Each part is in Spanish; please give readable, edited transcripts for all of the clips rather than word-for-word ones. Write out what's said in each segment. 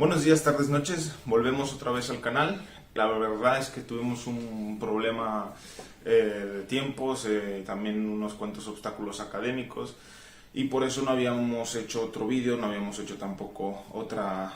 Buenos días, tardes, noches. Volvemos otra vez al canal. La verdad es que tuvimos un problema de tiempos, también unos cuantos obstáculos académicos y por eso no habíamos hecho otro vídeo, no habíamos hecho tampoco otra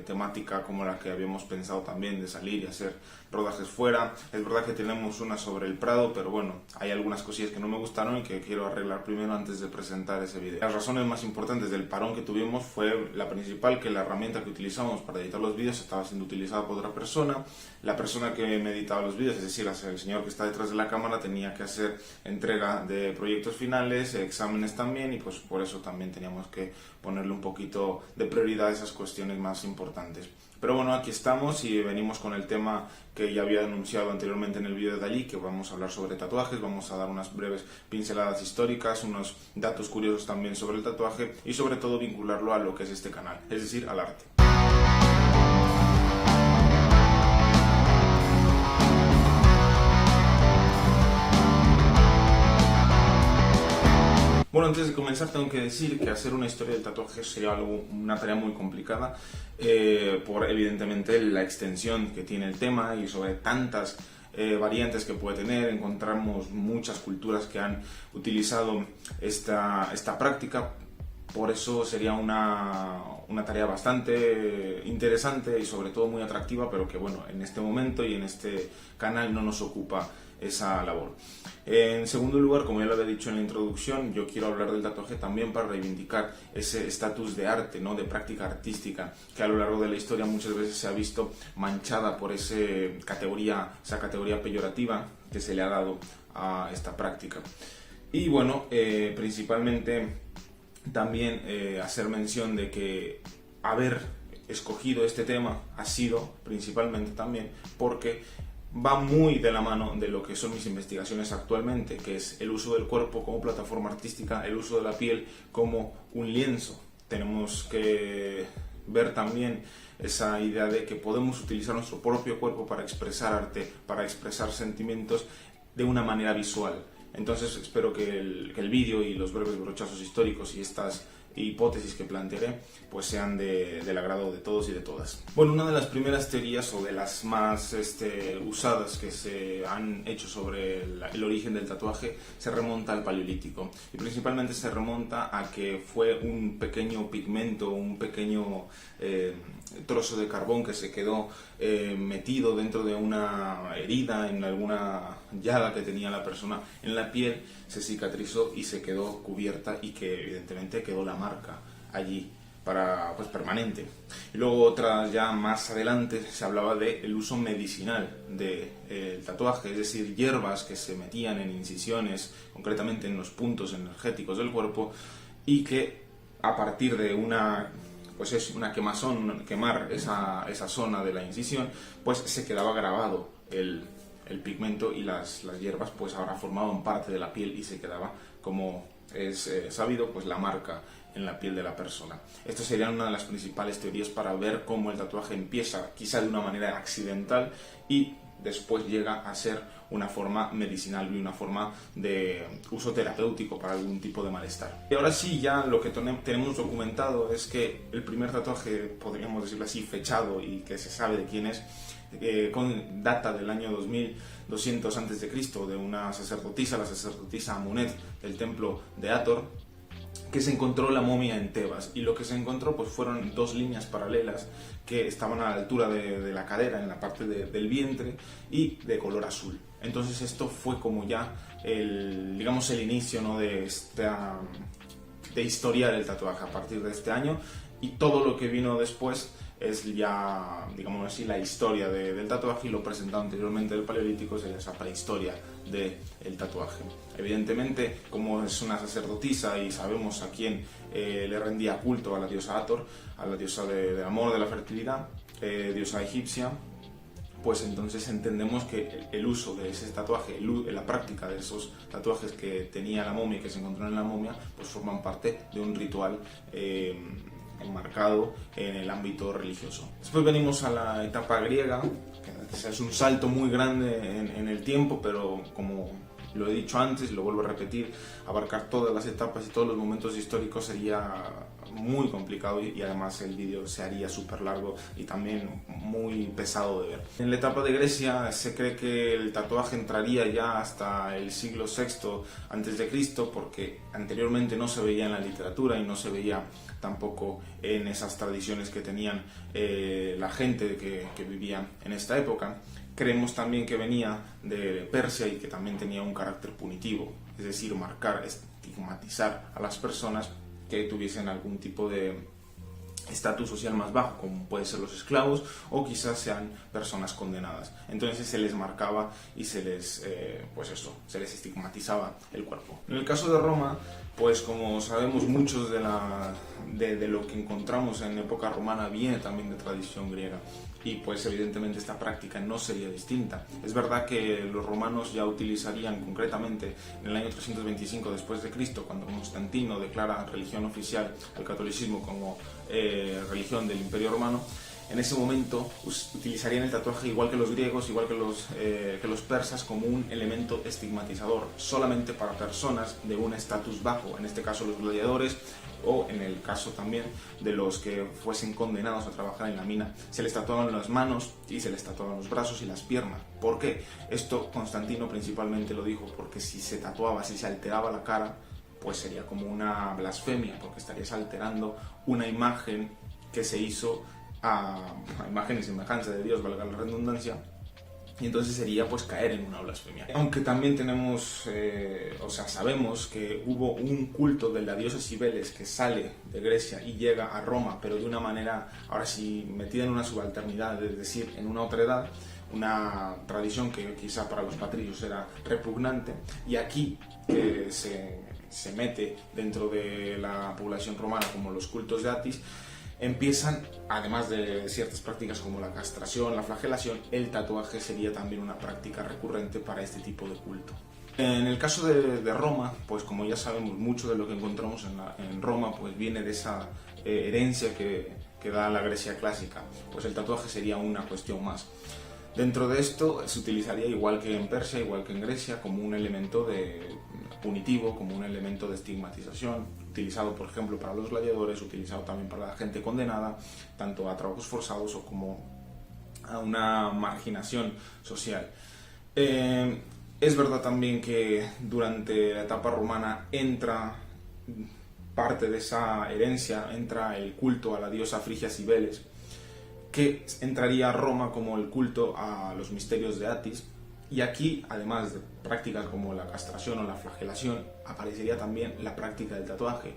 temática como la que habíamos pensado también de salir y hacer rodajes fuera. Es verdad que tenemos una sobre el Prado, pero bueno, hay algunas cosillas que no me gustaron y que quiero arreglar primero antes de presentar ese vídeo. Las razones más importantes del parón que tuvimos fue la principal, que la herramienta que utilizamos para editar los vídeos estaba siendo utilizada por otra persona. La persona que me editaba los vídeos, es decir, el señor que está detrás de la cámara, tenía que hacer entrega de proyectos finales, exámenes también, y pues por eso también teníamos que ponerle un poquito de prioridad a esas cuestiones más importantes. Pero bueno, aquí estamos y venimos con el tema que ya había anunciado anteriormente en el vídeo de Dalí, que vamos a hablar sobre tatuajes, vamos a dar unas breves pinceladas históricas, unos datos curiosos también sobre el tatuaje y sobre todo vincularlo a lo que es este canal, es decir, al arte. Bueno, antes de comenzar tengo que decir que hacer una historia del tatuaje sería una tarea muy complicada por evidentemente la extensión que tiene el tema y sobre tantas variantes que puede tener. Encontramos muchas culturas que han utilizado esta práctica. Por eso sería una tarea bastante interesante y sobre todo muy atractiva, pero que bueno, en este momento y en este canal no nos ocupa esa labor. En segundo lugar, como ya lo había dicho en la introducción, yo quiero hablar del tatuaje también para reivindicar ese estatus de arte, ¿no? De práctica artística, que a lo largo de la historia muchas veces se ha visto manchada por esa categoría peyorativa que se le ha dado a esta práctica. Y bueno, principalmente también hacer mención de que haber escogido este tema ha sido principalmente también porque va muy de la mano de lo que son mis investigaciones actualmente, que es el uso del cuerpo como plataforma artística, el uso de la piel como un lienzo. Tenemos que ver también esa idea de que podemos utilizar nuestro propio cuerpo para expresar arte, para expresar sentimientos de una manera visual. Entonces espero que el vídeo y los breves brochazos históricos y estas hipótesis que plantearé pues sean del agrado de todos y de todas. Bueno, una de las primeras teorías o de las más usadas que se han hecho sobre el origen del tatuaje se remonta al Paleolítico y principalmente se remonta a que fue un pequeño pigmento, un pequeño trozo de carbón que se quedó metido dentro de una herida, en alguna llaga que tenía la persona en la piel, se cicatrizó y se quedó cubierta y que evidentemente quedó la marca allí para, pues, permanente. Y luego ya más adelante se hablaba del uso medicinal del tatuaje, es decir, hierbas que se metían en incisiones, concretamente en los puntos energéticos del cuerpo, y que a partir de una quemazón, quemar esa zona de la incisión, pues se quedaba grabado el pigmento y las hierbas pues ahora formaban parte de la piel y se quedaba, como es sabido, pues la marca en la piel de la persona. Esto sería una de las principales teorías para ver cómo el tatuaje empieza quizá de una manera accidental y después llega a ser una forma medicinal y una forma de uso terapéutico para algún tipo de malestar. Y ahora sí, ya lo que tenemos documentado es que el primer tatuaje, podríamos decirlo así, fechado y que se sabe de quién es, data del año 2200 a.C., de una sacerdotisa, la sacerdotisa Amunet del templo de Hathor, que se encontró la momia en Tebas, y lo que se encontró pues fueron dos líneas paralelas que estaban a la altura de la cadera, en la parte del vientre, y de color azul. Entonces esto fue como ya el inicio, ¿no?, de historiar el tatuaje a partir de este año, y todo lo que vino después es ya, digamos así, la historia del tatuaje, y lo presentado anteriormente del Paleolítico es esa prehistoria del tatuaje. Evidentemente, como es una sacerdotisa y sabemos a quién le rendía culto, a la diosa Hathor, a la diosa del amor, de la fertilidad, diosa egipcia, pues entonces entendemos que el uso de ese tatuaje, la práctica de esos tatuajes que tenía la momia y que se encontraron en la momia, pues forman parte de un ritual enmarcado en el ámbito religioso. Después venimos a la etapa griega, que es un salto muy grande en el tiempo, pero como Lo he dicho antes, lo vuelvo a repetir, abarcar todas las etapas y todos los momentos históricos sería muy complicado y además el vídeo se haría súper largo y también muy pesado de ver. En la etapa de Grecia se cree que el tatuaje entraría ya hasta el siglo VI a.C. porque anteriormente no se veía en la literatura y no se veía tampoco en esas tradiciones que tenían la gente que vivía en esta época. Creemos también que venía de Persia y que también tenía un carácter punitivo, es decir, marcar, estigmatizar a las personas que tuviesen algún tipo de estatus social más bajo, como pueden ser los esclavos o quizás sean personas condenadas. Entonces se les marcaba y se les, se les estigmatizaba el cuerpo. En el caso de Roma, pues como sabemos, muchos de lo que encontramos en época romana viene también de tradición griega. Y pues evidentemente esta práctica no sería distinta. Es verdad que los romanos ya utilizarían concretamente en el año 325 después de Cristo, cuando Constantino declara religión oficial al catolicismo como religión del Imperio Romano. En ese momento utilizarían el tatuaje igual que los griegos, igual que los persas, como un elemento estigmatizador, solamente para personas de un estatus bajo, en este caso los gladiadores, o en el caso también de los que fuesen condenados a trabajar en la mina. Se les tatuaban las manos y se les tatuaban los brazos y las piernas. ¿Por qué? Esto Constantino principalmente lo dijo porque si se tatuaba, si se alteraba la cara, pues sería como una blasfemia, porque estarías alterando una imagen que se hizo a imagen y semejanza de Dios, valga la redundancia, y entonces sería pues caer en una blasfemia. Aunque también sabemos que hubo un culto de la diosa Cibeles que sale de Grecia y llega a Roma, pero de una manera, ahora sí, metida en una subalternidad, es decir, en una otra edad, una tradición que quizá para los patricios era repugnante, y aquí se mete dentro de la población romana como los cultos de Atis. Empiezan, además de ciertas prácticas como la castración, la flagelación, el tatuaje sería también una práctica recurrente para este tipo de culto. En el caso de Roma, pues como ya sabemos, mucho de lo que encontramos en Roma pues viene de esa herencia que da la Grecia clásica, pues el tatuaje sería una cuestión más. Dentro de esto se utilizaría, igual que en Persia, igual que en Grecia, como un elemento punitivo, como un elemento de estigmatización, utilizado por ejemplo para los gladiadores, utilizado también para la gente condenada, tanto a trabajos forzados o como a una marginación social. Es verdad también que durante la etapa romana entra parte de esa herencia, entra el culto a la diosa Frigia Cibeles, que entraría a Roma como el culto a los misterios de Atis, y aquí, además de prácticas como la castración o la flagelación, aparecería también la práctica del tatuaje.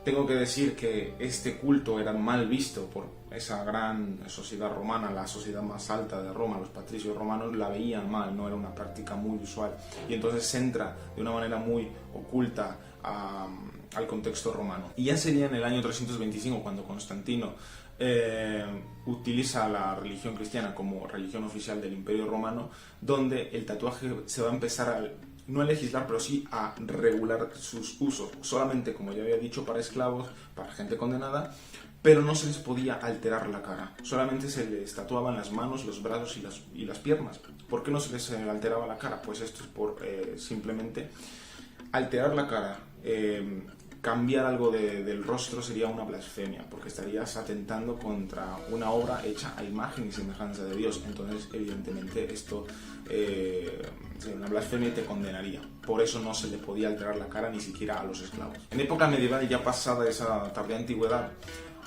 Tengo que decir que este culto era mal visto por esa gran sociedad romana, la sociedad más alta de Roma, los patricios romanos la veían mal, no era una práctica muy usual, y entonces entra de una manera muy oculta al contexto romano. Y ya sería en el año 325 cuando Constantino utiliza la religión cristiana como religión oficial del Imperio Romano, donde el tatuaje se va a empezar no a legislar, pero sí a regular sus usos, solamente, como ya había dicho, para esclavos, para gente condenada, pero no se les podía alterar la cara, solamente se les tatuaban las manos, los brazos y las piernas. ¿Por qué no se les alteraba la cara? Pues esto es por simplemente alterar la cara. Cambiar algo del rostro sería una blasfemia, porque estarías atentando contra una obra hecha a imagen y semejanza de Dios. Entonces, evidentemente, esto sería una blasfemia y te condenaría. Por eso no se le podía alterar la cara ni siquiera a los esclavos. En época medieval, ya pasada esa tardía antigüedad,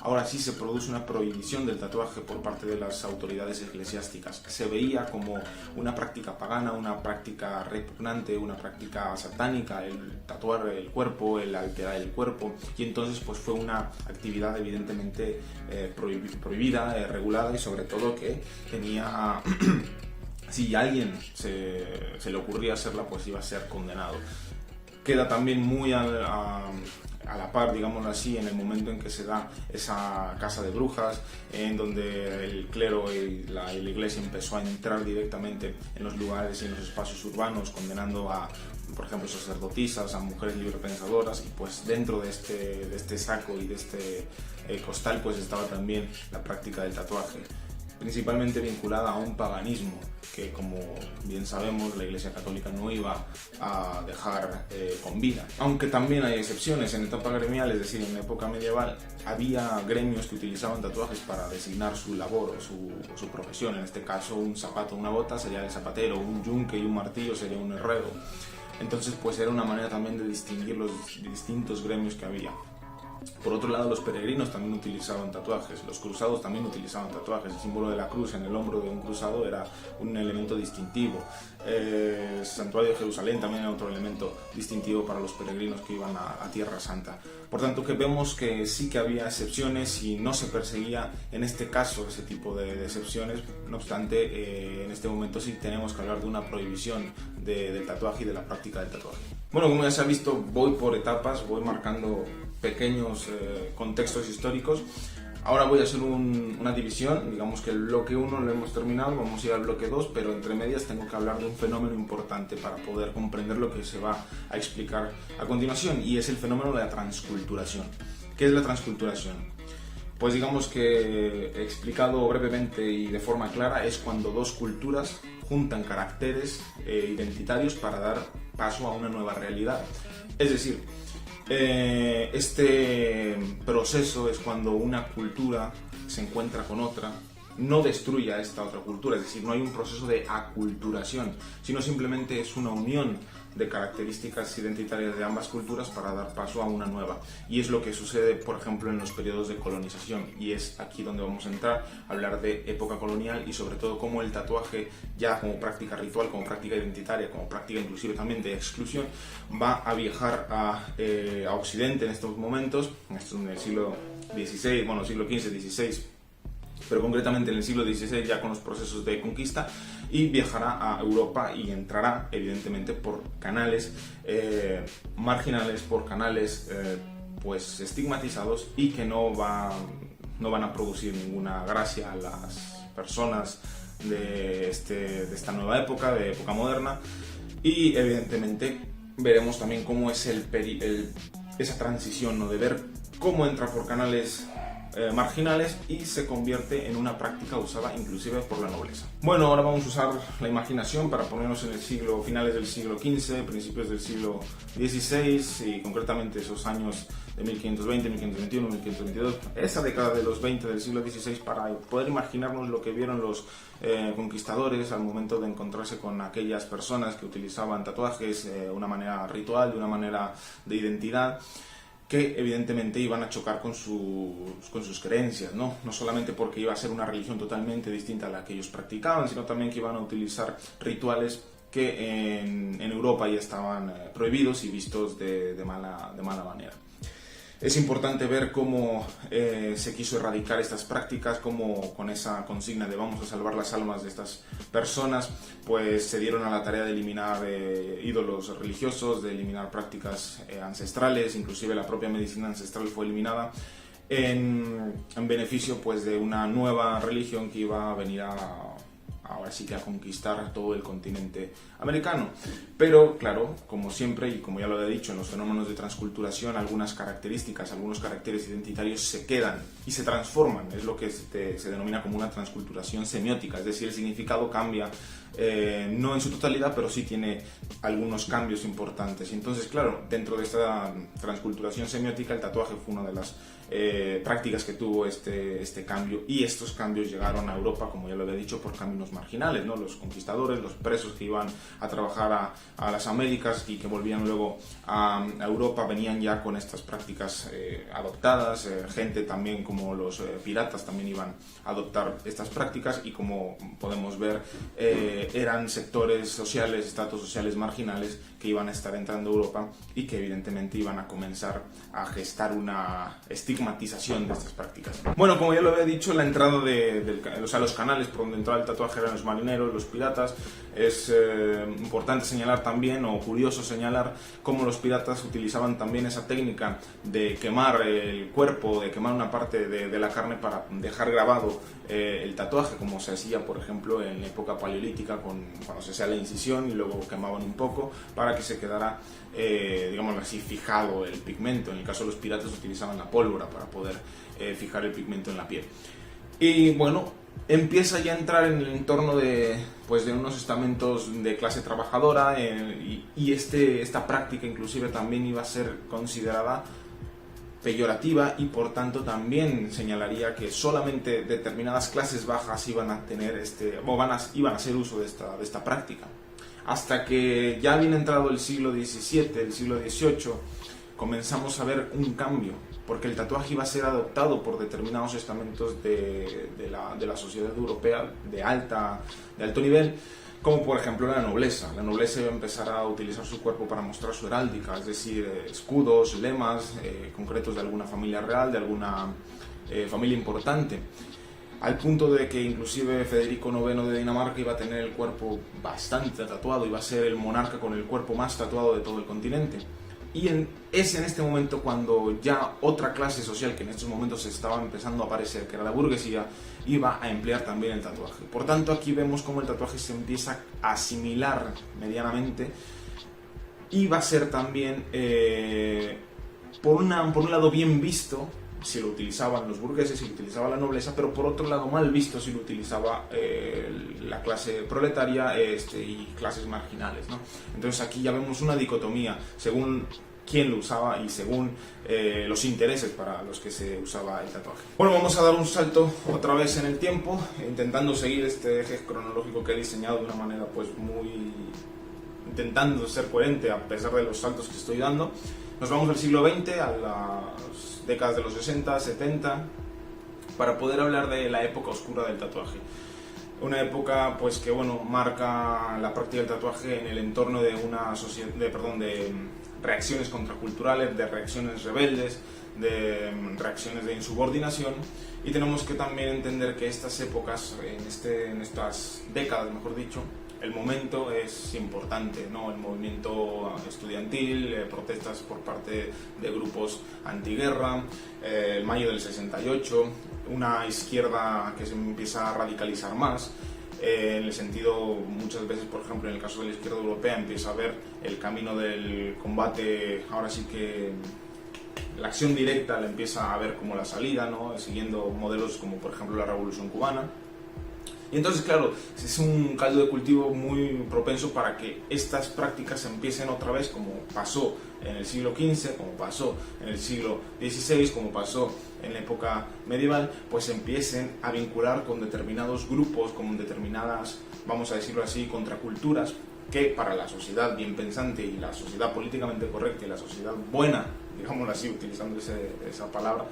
ahora sí se produce una prohibición del tatuaje por parte de las autoridades eclesiásticas. Se veía como una práctica pagana, una práctica repugnante, una práctica satánica, el tatuar el cuerpo, el alterar el cuerpo, y entonces pues fue una actividad evidentemente prohibida, regulada, y sobre todo que tenía si a alguien se le ocurría hacerla, pues iba a ser condenado. Queda también muy a la par, digámoslo así, en el momento en que se da esa casa de brujas, en donde el clero y la iglesia empezó a entrar directamente en los lugares y en los espacios urbanos, condenando a, por ejemplo, sacerdotisas, a mujeres librepensadoras, y pues dentro de este saco y de este costal pues estaba también la práctica del tatuaje. principalmente vinculada a un paganismo que, como bien sabemos, la Iglesia Católica no iba a dejar con vida. Aunque también hay excepciones. En etapa gremial, es decir, en la época medieval, había gremios que utilizaban tatuajes para designar su labor o su profesión. En este caso, un zapato, una bota sería el zapatero, un yunque y un martillo sería un herrero. Entonces, pues era una manera también de distinguir los distintos gremios que había. Por otro lado, los peregrinos también utilizaban tatuajes, los cruzados también utilizaban tatuajes. El símbolo de la cruz en el hombro de un cruzado era un elemento distintivo. El santuario de Jerusalén también era otro elemento distintivo para los peregrinos que iban a Tierra Santa. Por tanto, que vemos que sí que había excepciones y no se perseguía en este caso ese tipo de excepciones. No obstante, en este momento sí tenemos que hablar de una prohibición del tatuaje y de la práctica del tatuaje. Bueno, como ya se ha visto, voy por etapas, voy marcando pequeños contextos históricos. Ahora voy a hacer una división, digamos que el bloque 1 lo hemos terminado, vamos a ir al bloque 2, pero entre medias tengo que hablar de un fenómeno importante para poder comprender lo que se va a explicar a continuación, y es el fenómeno de la transculturación. ¿Qué es la transculturación? Pues digamos que, explicado brevemente y de forma clara, es cuando dos culturas juntan caracteres identitarios para dar paso a una nueva realidad. Es decir, este proceso es cuando una cultura se encuentra con otra, no destruye a esta otra cultura, es decir, no hay un proceso de aculturación, sino simplemente es una unión de características identitarias de ambas culturas para dar paso a una nueva. Y es lo que sucede, por ejemplo, en los periodos de colonización, y es aquí donde vamos a entrar a hablar de época colonial y sobre todo cómo el tatuaje, ya como práctica ritual, como práctica identitaria, como práctica inclusive también de exclusión, va a viajar a Occidente en estos momentos, en el siglo XVI, bueno, siglo XV, XVI, pero concretamente en el siglo XVI, ya con los procesos de conquista, y viajará a Europa y entrará evidentemente por canales marginales, por canales pues estigmatizados, y que no van a producir ninguna gracia a las personas de esta nueva época, de época moderna. Y evidentemente veremos también cómo es esa transición, ¿no?, de ver cómo entra por canales marginales y se convierte en una práctica usada inclusive por la nobleza. Bueno, ahora vamos a usar la imaginación para ponernos en el finales del siglo XV, principios del siglo XVI, y concretamente esos años de 1520, 1521, 1522, esa década de los 20 del siglo XVI, para poder imaginarnos lo que vieron los conquistadores al momento de encontrarse con aquellas personas que utilizaban tatuajes de una manera ritual, de una manera de identidad, que evidentemente iban a chocar con sus creencias, ¿no? No solamente porque iba a ser una religión totalmente distinta a la que ellos practicaban, sino también que iban a utilizar rituales que en Europa ya estaban prohibidos y vistos de mala manera. Es importante ver cómo se quiso erradicar estas prácticas, cómo con esa consigna de vamos a salvar las almas de estas personas, pues se dieron a la tarea de eliminar ídolos religiosos, de eliminar prácticas ancestrales, inclusive la propia medicina ancestral fue eliminada en beneficio pues de una nueva religión que iba a venir ahora sí que a conquistar todo el continente americano. Pero claro, como siempre y como ya lo he dicho, en los fenómenos de transculturación, algunas características, algunos caracteres identitarios se quedan y se transforman. Es lo que se denomina como una transculturación semiótica, es decir, el significado cambia, no en su totalidad, pero sí tiene algunos cambios importantes. Y entonces, claro, dentro de esta transculturación semiótica, el tatuaje fue una de las prácticas que tuvo este cambio, y estos cambios llegaron a Europa, como ya lo había dicho, por caminos marginales, ¿no? Los conquistadores, los presos que iban a trabajar a las Américas y que volvían luego a Europa, venían ya con estas prácticas adoptadas. Gente también como los piratas también iban a adoptar estas prácticas, y como podemos ver eran sectores sociales, estratos sociales marginales que iban a estar entrando a Europa y que evidentemente iban a comenzar a gestar una estigmatización de estas prácticas. Bueno, como ya lo había dicho, la entrada los canales por donde entraba el tatuaje eran los marineros, los piratas. Es importante señalar también, o curioso señalar, cómo los piratas utilizaban también esa técnica de quemar el cuerpo, de quemar una parte de la carne para dejar grabado el tatuaje, como se hacía, por ejemplo, en la época paleolítica, cuando se hacía la incisión y luego quemaban un poco para que se quedara, digamos así, fijado el pigmento. En el caso de los piratas utilizaban la pólvora para poder fijar el pigmento en la piel. Y bueno, empieza ya a entrar en el entorno pues de unos estamentos de clase trabajadora y esta práctica inclusive también iba a ser considerada peyorativa y por tanto también señalaría que solamente determinadas clases bajas iban a tener iban a hacer uso de esta práctica. Hasta que ya bien entrado el siglo XVII, el siglo XVIII, comenzamos a ver un cambio, porque el tatuaje iba a ser adoptado por determinados estamentos de la sociedad europea de alto nivel, como por ejemplo la nobleza. La nobleza iba a empezar a utilizar su cuerpo para mostrar su heráldica, es decir, escudos, lemas concretos de alguna familia real, de alguna familia importante, al punto de que inclusive Federico IX de Dinamarca iba a tener el cuerpo bastante tatuado, iba a ser el monarca con el cuerpo más tatuado de todo el continente. Y es en este momento cuando ya otra clase social que en estos momentos estaba empezando a aparecer, que era la burguesía, iba a emplear también el tatuaje. Por tanto, aquí vemos cómo el tatuaje se empieza a asimilar medianamente y va a ser también, por un lado, bien visto si lo utilizaban los burgueses, si lo utilizaba la nobleza, pero por otro lado mal visto si lo utilizaba la clase proletaria y clases marginales, ¿no? Entonces aquí ya vemos una dicotomía según quién lo usaba y según los intereses para los que se usaba el tatuaje. Bueno, vamos a dar un salto otra vez en el tiempo, intentando seguir este eje cronológico que he diseñado de una manera pues intentando ser coherente a pesar de los saltos que estoy dando. Nos vamos al siglo XX, a las décadas de los 60, 70, para poder hablar de la época oscura del tatuaje. Una época pues que marca la práctica del tatuaje en el entorno de una sociedad, de reacciones contraculturales, de reacciones rebeldes, de reacciones de insubordinación, y tenemos que también entender que estas épocas, en estas décadas, mejor dicho, el momento es importante, ¿no? El movimiento estudiantil, protestas por parte de grupos antiguerra, el mayo del 68, una izquierda que se empieza a radicalizar más, en el sentido, muchas veces, por ejemplo, en el caso de la izquierda europea, empieza a ver el camino del combate, ahora sí que la acción directa la empieza a ver como la salida, ¿no? Siguiendo modelos como, por ejemplo, la Revolución Cubana. Y entonces, claro, es un caldo de cultivo muy propenso para que estas prácticas empiecen otra vez, como pasó en el siglo XV, como pasó en el siglo XVI, como pasó en la época medieval, pues empiecen a vincular con determinados grupos, con determinadas, vamos a decirlo así, contraculturas, que para la sociedad bien pensante y la sociedad políticamente correcta y la sociedad buena, digámoslo así, utilizando esa palabra,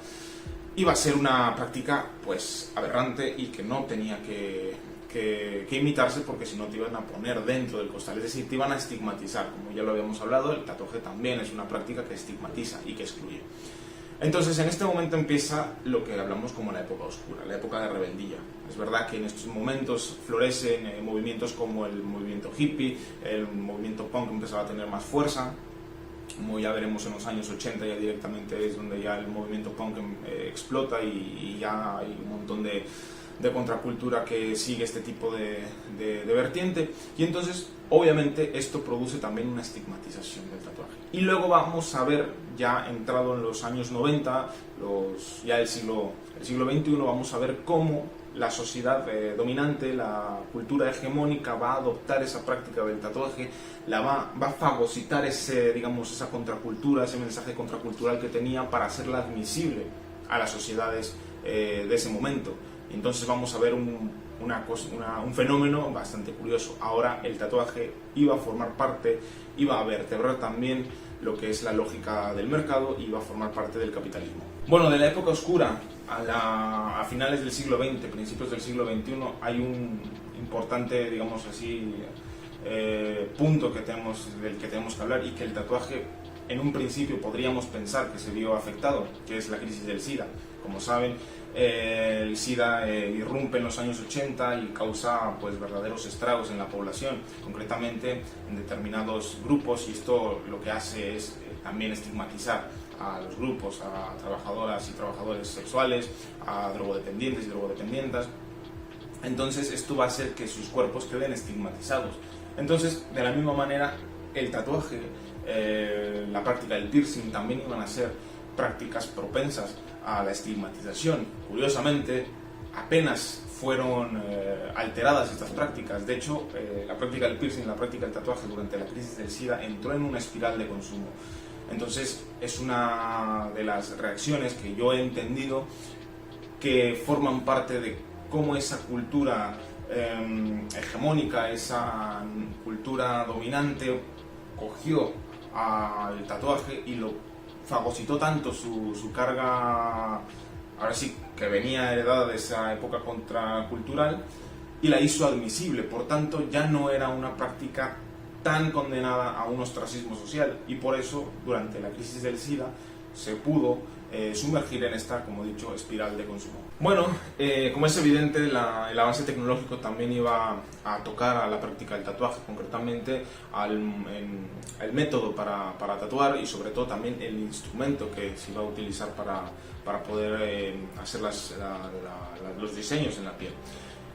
iba a ser una práctica pues aberrante y que no tenía que imitarse, porque si no te iban a poner dentro del costal, es decir, te iban a estigmatizar. Como ya lo habíamos hablado, el tatuaje también es una práctica que estigmatiza y que excluye. Entonces, en este momento empieza lo que hablamos como la época oscura, la época de rebeldía. Es verdad que en estos momentos florecen movimientos como el movimiento hippie, el movimiento punk empezaba a tener más fuerza. Como ya veremos en los años 80, ya directamente es donde ya el movimiento punk explota y ya hay un montón de contracultura que sigue este tipo de vertiente, y entonces obviamente esto produce también una estigmatización del tatuaje. Y luego vamos a ver, ya entrado en los años 90, ya el siglo XXI, vamos a ver cómo la sociedad dominante, la cultura hegemónica, va a adoptar esa práctica del tatuaje, va a fagocitar esa contracultura, ese mensaje contracultural que tenía, para hacerla admisible a las sociedades de ese momento. Entonces vamos a ver un fenómeno bastante curioso. Ahora el tatuaje iba a formar parte, iba a vertebrar también lo que es la lógica del mercado, y iba a formar parte del capitalismo. Bueno, de la época oscura a finales del siglo XX, principios del siglo XXI, hay un importante, digamos así, punto del que tenemos que hablar, y que el tatuaje en un principio podríamos pensar que se vio afectado, que es la crisis del SIDA. Como saben, el SIDA irrumpe en los años 80 y causa pues verdaderos estragos en la población, concretamente en determinados grupos, y esto lo que hace es también estigmatizar a los grupos, a trabajadoras y trabajadores sexuales, a drogodependientes y drogodependientas. Entonces esto va a hacer que sus cuerpos queden estigmatizados. Entonces, de la misma manera, el tatuaje, la práctica del piercing también iban a ser prácticas propensas a la estigmatización. Curiosamente, apenas fueron alteradas estas prácticas. De hecho, la práctica del piercing, la práctica del tatuaje durante la crisis del SIDA entró en una espiral de consumo. Entonces es una de las reacciones que yo he entendido que forman parte de cómo esa cultura hegemónica, esa cultura dominante cogió al tatuaje y lo fagocitó tanto su carga, ahora sí, que venía heredada de esa época contracultural, y la hizo admisible. Por tanto, ya no era una práctica tan condenada a un ostracismo social, y por eso durante la crisis del SIDA se pudo sumergir en esta, como he dicho, espiral de consumo. Bueno, como es evidente, el avance tecnológico también iba a tocar a la práctica del tatuaje, concretamente al método para tatuar, y sobre todo también el instrumento que se iba a utilizar para poder hacer los diseños en la piel.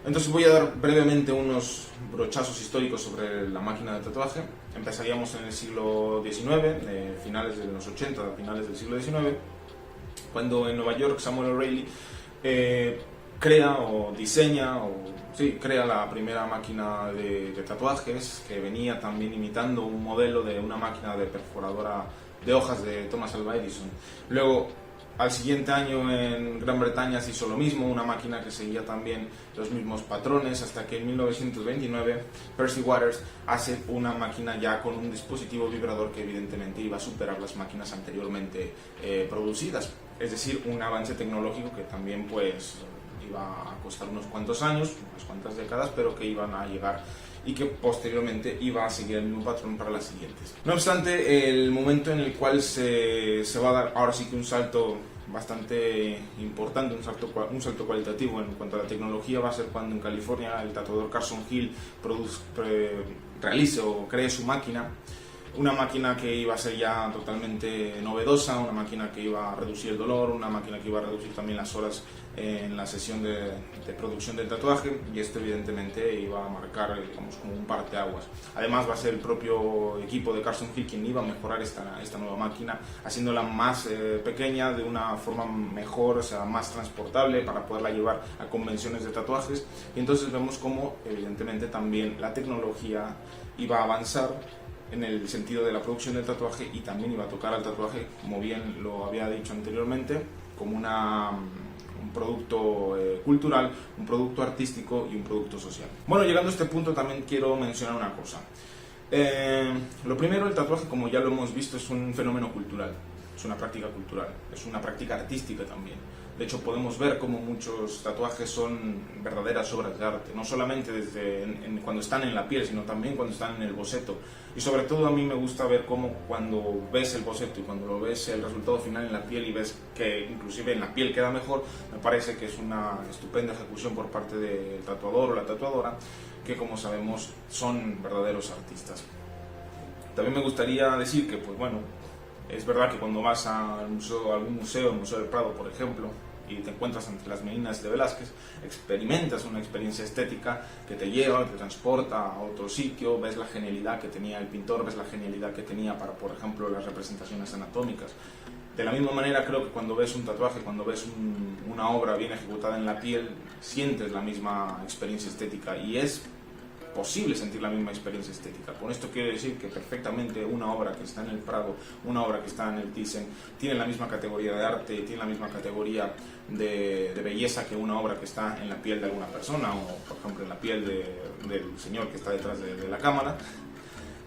Entonces voy a dar brevemente unos brochazos históricos sobre la máquina de tatuaje. Empezaríamos en el siglo XIX, finales de los 80, finales del siglo XIX, cuando en Nueva York Samuel O'Reilly crea la primera máquina de tatuajes, que venía también imitando un modelo de una máquina de perforadora de hojas de Thomas Alva Edison. Luego, al siguiente año en Gran Bretaña se hizo lo mismo, una máquina que seguía también los mismos patrones, hasta que en 1929 Percy Waters hace una máquina ya con un dispositivo vibrador que evidentemente iba a superar las máquinas anteriormente producidas. Es decir, un avance tecnológico que también pues iba a costar unos cuantos años, unas cuantas décadas, pero que iban a llegar y que posteriormente iba a seguir el mismo patrón para las siguientes. No obstante, el momento en el cual se va a dar ahora sí que un salto bastante importante, un salto cualitativo en cuanto a la tecnología, va a ser cuando en California el tatuador Carson Hill realice o cree su máquina. Una máquina que iba a ser ya totalmente novedosa, una máquina que iba a reducir el dolor, una máquina que iba a reducir también las horas en la sesión de producción del tatuaje, y esto evidentemente iba a marcar, digamos, como un parteaguas. Además va a ser el propio equipo de Carson Hill quien iba a mejorar esta nueva máquina, haciéndola más pequeña, de una forma mejor, o sea, más transportable, para poderla llevar a convenciones de tatuajes. Y entonces vemos cómo evidentemente también la tecnología iba a avanzar en el sentido de la producción del tatuaje, y también iba a tocar al tatuaje, como bien lo había dicho anteriormente, como un producto cultural, un producto artístico y un producto social. Bueno, llegando a este punto también quiero mencionar una cosa. Lo primero, el tatuaje, como ya lo hemos visto, es un fenómeno cultural, es una práctica cultural, es una práctica artística también. De hecho, podemos ver cómo muchos tatuajes son verdaderas obras de arte, no solamente cuando están en la piel, sino también cuando están en el boceto. Y sobre todo a mí me gusta ver cómo cuando ves el boceto y cuando lo ves el resultado final en la piel y ves que inclusive en la piel queda mejor, me parece que es una estupenda ejecución por parte del tatuador o la tatuadora, que como sabemos son verdaderos artistas. También me gustaría decir que, pues bueno, es verdad que cuando vas a algún museo, el Museo del Prado, por ejemplo, y te encuentras ante las Meninas de Velázquez, experimentas una experiencia estética que te lleva, te transporta a otro sitio, ves la genialidad que tenía el pintor, ves la genialidad que tenía para, por ejemplo, las representaciones anatómicas. De la misma manera, creo que cuando ves un tatuaje, cuando ves una obra bien ejecutada en la piel, sientes la misma experiencia estética, y es posible sentir la misma experiencia estética. Con esto quiero decir que perfectamente una obra que está en el Prado, una obra que está en el Thyssen, tiene la misma categoría de arte, tiene la misma categoría de belleza que una obra que está en la piel de alguna persona, o por ejemplo en la piel del señor que está detrás de la cámara.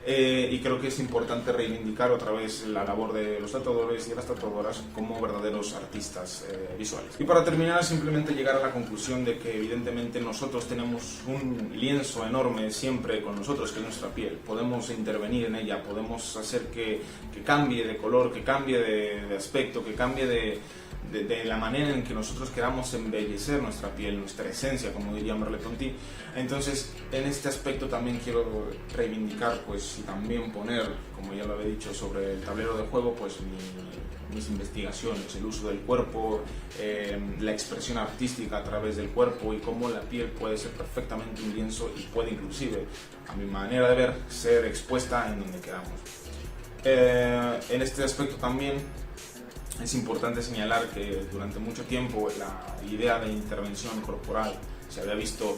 Y creo que es importante reivindicar otra vez la labor de los tatuadores y de las tatuadoras como verdaderos artistas visuales. Y para terminar, simplemente llegar a la conclusión de que evidentemente nosotros tenemos un lienzo enorme siempre con nosotros, que es nuestra piel. Podemos intervenir en ella, podemos hacer que cambie de color, que cambie de aspecto, que cambie de la manera en que nosotros queramos embellecer nuestra piel, nuestra esencia, como diría Merleau-Ponty. Entonces, en este aspecto también quiero reivindicar, pues, y también poner, como ya lo había dicho, sobre el tablero de juego, pues mis investigaciones, el uso del cuerpo, la expresión artística a través del cuerpo, y cómo la piel puede ser perfectamente un lienzo y puede inclusive, a mi manera de ver, ser expuesta en donde queramos. En este aspecto también es importante señalar que durante mucho tiempo la idea de intervención corporal se había visto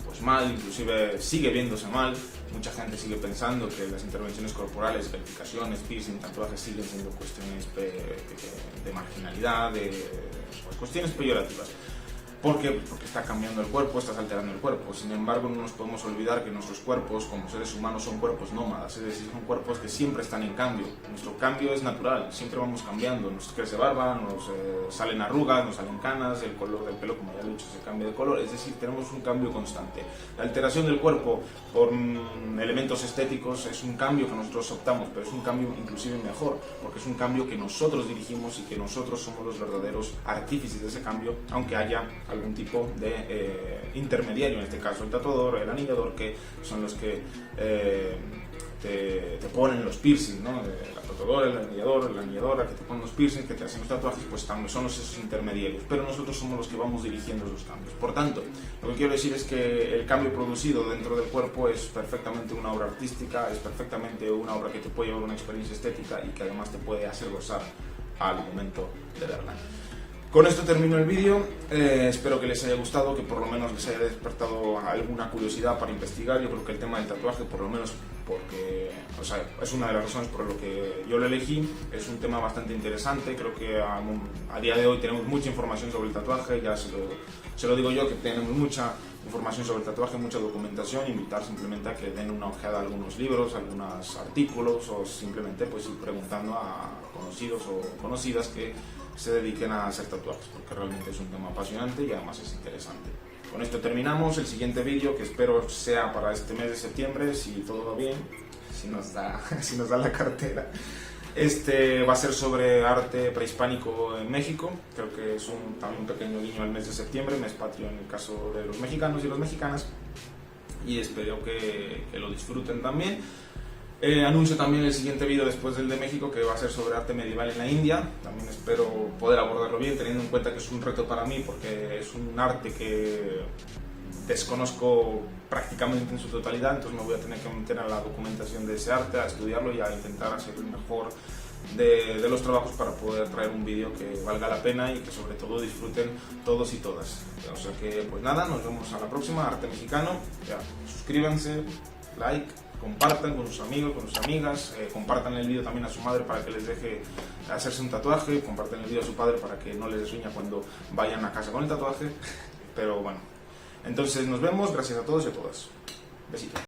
pues mal, inclusive sigue viéndose mal. Mucha gente sigue pensando que las intervenciones corporales, verificaciones, piercing, tatuajes siguen siendo cuestiones de marginalidad, pues cuestiones peyorativas. ¿Por qué? Porque está cambiando el cuerpo, estás alterando el cuerpo. Sin embargo, no nos podemos olvidar que nuestros cuerpos, como seres humanos, son cuerpos nómadas, es decir, son cuerpos que siempre están en cambio. Nuestro cambio es natural, siempre vamos cambiando. Nos crece barba, nos salen arrugas, nos salen canas, el color del pelo, como ya he dicho, se cambia de color. Es decir, tenemos un cambio constante. La alteración del cuerpo por elementos estéticos es un cambio que nosotros optamos, pero es un cambio inclusive mejor, porque es un cambio que nosotros dirigimos y que nosotros somos los verdaderos artífices de ese cambio, aunque haya algún tipo de intermediario, en este caso el tatuador, el anillador, que son los que te ponen los piercings, ¿no? El tatuador, el anilladora que te ponen los piercings, que te hacen los tatuajes, pues también son esos intermediarios, pero nosotros somos los que vamos dirigiendo esos cambios. Por tanto, lo que quiero decir es que el cambio producido dentro del cuerpo es perfectamente una obra artística, es perfectamente una obra que te puede llevar a una experiencia estética y que además te puede hacer gozar al momento de verla. Con esto termino el vídeo, espero que les haya gustado, que por lo menos les haya despertado alguna curiosidad para investigar. Yo creo que el tema del tatuaje, por lo menos porque, o sea, es una de las razones por lo que yo lo elegí, es un tema bastante interesante. Creo que a día de hoy tenemos mucha información sobre el tatuaje, ya se lo digo yo, que tenemos mucha información sobre el tatuaje, mucha documentación. Invitar simplemente a que den una ojeada a algunos libros, algunos artículos, o simplemente pues ir preguntando a conocidos o conocidas que se dediquen a hacer tatuajes, porque realmente es un tema apasionante y además es interesante. Con esto terminamos. El siguiente vídeo, que espero sea para este mes de septiembre, si todo va bien, si nos da la cartera, va a ser sobre arte prehispánico en México. Creo que es también un pequeño guiño al mes de septiembre, mes patrio en el caso de los mexicanos y las mexicanas, y espero que lo disfruten también. Anuncio también el siguiente vídeo después del de México, que va a ser sobre arte medieval en la India. También espero poder abordarlo bien, teniendo en cuenta que es un reto para mí, porque es un arte que desconozco prácticamente en su totalidad. Entonces me voy a tener que meter a la documentación de ese arte, a estudiarlo y a intentar hacer el mejor de los trabajos para poder traer un vídeo que valga la pena y que sobre todo disfruten todos y todas. O sea que pues nada, nos vemos a la próxima. Arte mexicano, ya, suscríbanse, like, compartan con sus amigos, con sus amigas, compartan el vídeo también a su madre para que les deje hacerse un tatuaje, compartan el vídeo a su padre para que no les desriña cuando vayan a casa con el tatuaje. Pero bueno, entonces nos vemos, gracias a todos y a todas. Besitos.